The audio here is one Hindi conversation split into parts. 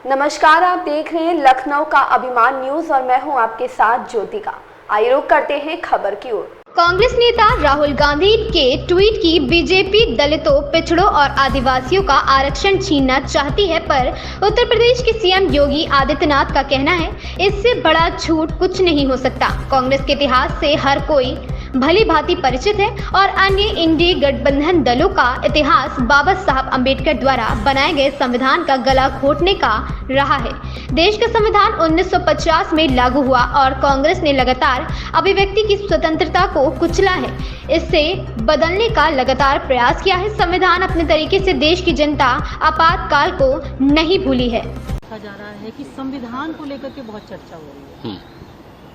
नमस्कार, आप देख रहे हैं लखनऊ का अभिमान न्यूज और मैं हूं आपके साथ ज्योतिका। आइए रुक करते हैं खबर की ओर। कांग्रेस नेता राहुल गांधी के ट्वीट की बीजेपी दलितों, पिछड़ों और आदिवासियों का आरक्षण छीनना चाहती है, पर उत्तर प्रदेश के सीएम योगी आदित्यनाथ का कहना है इससे बड़ा झूठ कुछ नहीं हो सकता। कांग्रेस के इतिहास से हर कोई भली भांति परिचित है और अन्य इंडी गठबंधन दलों का इतिहास बाबा साहब अम्बेडकर द्वारा बनाए गए संविधान का गला घोटने का रहा है। देश का संविधान 1950 में लागू हुआ और कांग्रेस ने लगातार अभिव्यक्ति की स्वतंत्रता को कुचला है, इससे बदलने का लगातार प्रयास किया है। संविधान अपने तरीके से देश की जनता आपातकाल को नहीं भूली है। कहा जा रहा है कि संविधान को लेकर के बहुत चर्चा हो रही है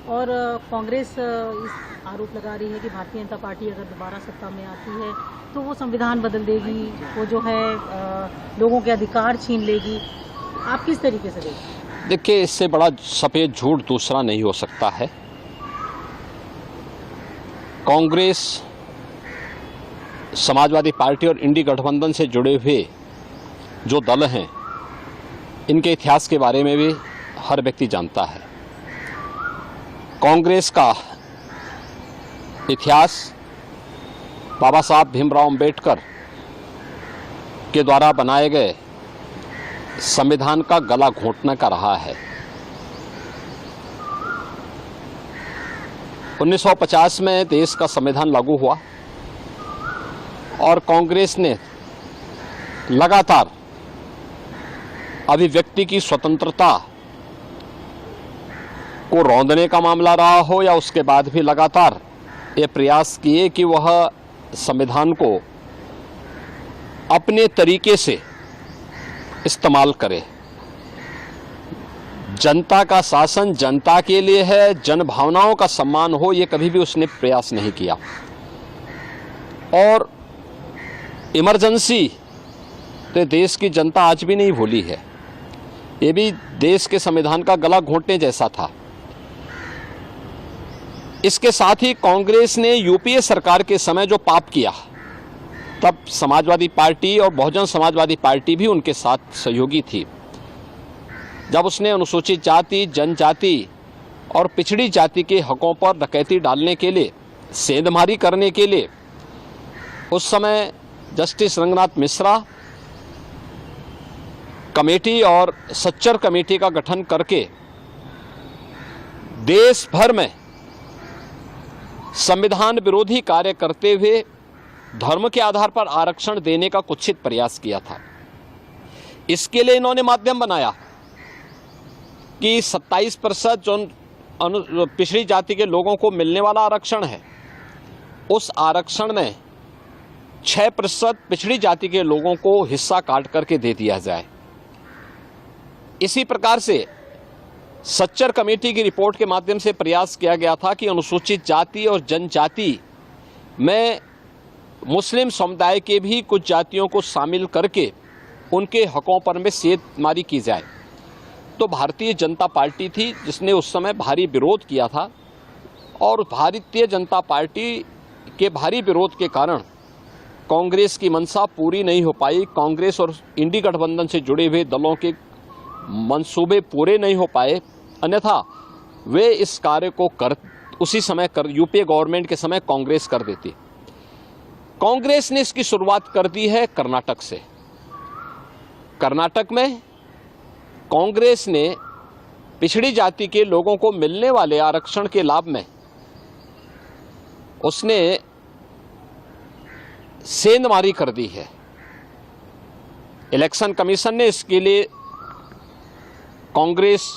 और कांग्रेस इस आरोप लगा रही है कि भारतीय जनता पार्टी अगर दोबारा सत्ता में आती है तो वो संविधान बदल देगी, वो जो है लोगों के अधिकार छीन लेगी। आप किस तरीके से देखते? देखिए, इससे बड़ा सफेद झूठ दूसरा नहीं हो सकता है। कांग्रेस, समाजवादी पार्टी और इंडी गठबंधन से जुड़े हुए जो दल हैं, इनके इतिहास के बारे में भी हर व्यक्ति जानता है। कांग्रेस का इतिहास बाबा साहब भीमराव अंबेडकर के द्वारा बनाए गए संविधान का गला घोंटने का रहा है। 1950 में देश का संविधान लागू हुआ और कांग्रेस ने लगातार अभिव्यक्ति की स्वतंत्रता को रौंदने का मामला रहा हो या उसके बाद भी लगातार ये प्रयास किए कि वह संविधान को अपने तरीके से इस्तेमाल करे। जनता का शासन जनता के लिए है, जन भावनाओं का सम्मान हो, ये कभी भी उसने प्रयास नहीं किया। और इमरजेंसी तो देश की जनता आज भी नहीं भूली है। ये भी देश के संविधान का गला घोंटने जैसा था। इसके साथ ही कांग्रेस ने यूपीए सरकार के समय जो पाप किया, तब समाजवादी पार्टी और बहुजन समाजवादी पार्टी भी उनके साथ सहयोगी थी। जब उसने अनुसूचित जाति, जनजाति और पिछड़ी जाति के हकों पर डकैती डालने के लिए, सेंधमारी करने के लिए उस समय जस्टिस रंगनाथ मिश्रा कमेटी और सच्चर कमेटी का गठन करके देश भर में संविधान विरोधी कार्य करते हुए धर्म के आधार पर आरक्षण देने का कुत्सित प्रयास किया था। इसके लिए इन्होंने माध्यम बनाया कि 27% जो पिछड़ी जाति के लोगों को मिलने वाला आरक्षण है, उस आरक्षण में 6% पिछड़ी जाति के लोगों को हिस्सा काट करके दे दिया जाए। इसी प्रकार से सच्चर कमेटी की रिपोर्ट के माध्यम से प्रयास किया गया था कि अनुसूचित जाति और जनजाति में मुस्लिम समुदाय के भी कुछ जातियों को शामिल करके उनके हकों पर में सेंधमारी की जाए। तो भारतीय जनता पार्टी थी जिसने उस समय भारी विरोध किया था और भारतीय जनता पार्टी के भारी विरोध के कारण कांग्रेस की मंशा पूरी नहीं हो पाई। कांग्रेस और इंडी गठबंधन से जुड़े हुए दलों के मंसूबे पूरे नहीं हो पाए, अन्यथा वे इस कार्य को उसी समय यूपीए गवर्नमेंट के समय कांग्रेस कर देती। कांग्रेस ने इसकी शुरुआत कर दी है कर्नाटक से। कर्नाटक में कांग्रेस ने पिछड़ी जाति के लोगों को मिलने वाले आरक्षण के लाभ में उसने सेंधमारी कर दी है। इलेक्शन कमीशन ने इसके लिए कांग्रेस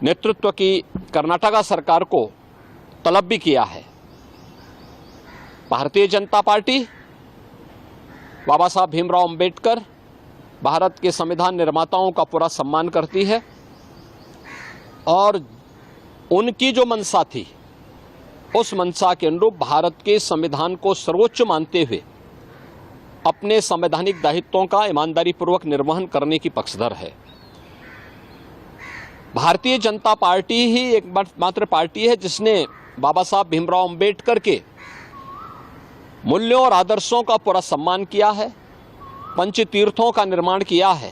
नेतृत्व की कर्नाटका सरकार को तलब भी किया है। भारतीय जनता पार्टी बाबा साहब भीमराव अंबेडकर, भारत के संविधान निर्माताओं का पूरा सम्मान करती है और उनकी जो मंशा थी, उस मंशा के अनुरूप भारत के संविधान को सर्वोच्च मानते हुए अपने संवैधानिक दायित्वों का ईमानदारी पूर्वक निर्वहन करने की पक्षधर है। भारतीय जनता पार्टी ही एकमात्र पार्टी है जिसने बाबा साहब भीमराव अंबेडकर के मूल्यों और आदर्शों का पूरा सम्मान किया है, पंच तीर्थों का निर्माण किया है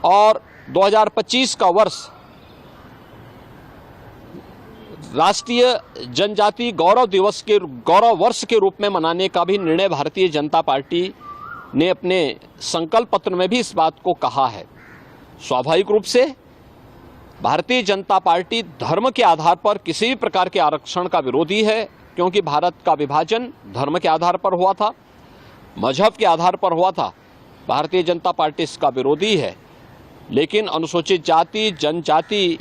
और 2025 का वर्ष राष्ट्रीय जनजाति गौरव दिवस के गौरव वर्ष के रूप में मनाने का भी निर्णय भारतीय जनता पार्टी ने अपने संकल्प पत्र में भी इस बात को कहा है। स्वाभाविक रूप से भारतीय जनता पार्टी धर्म के आधार पर किसी भी प्रकार के आरक्षण का विरोधी है, क्योंकि भारत का विभाजन धर्म के आधार पर हुआ था, मजहब के आधार पर हुआ था। भारतीय जनता पार्टी इसका विरोधी है, लेकिन अनुसूचित जाति, जनजाति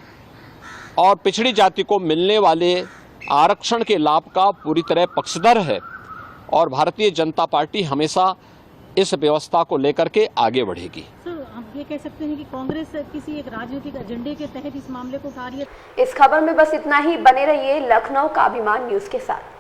और पिछड़ी जाति को मिलने वाले आरक्षण के लाभ का पूरी तरह पक्षधर है और भारतीय जनता पार्टी हमेशा इस व्यवस्था को लेकर के आगे बढ़ेगी। सर, आप ये कह सकते हैं कि कांग्रेस किसी एक राजनीतिक एजेंडे के तहत इस मामले को उठा रही है। इस खबर में बस इतना ही। बने रहिए लखनऊ का अभिमान न्यूज के साथ।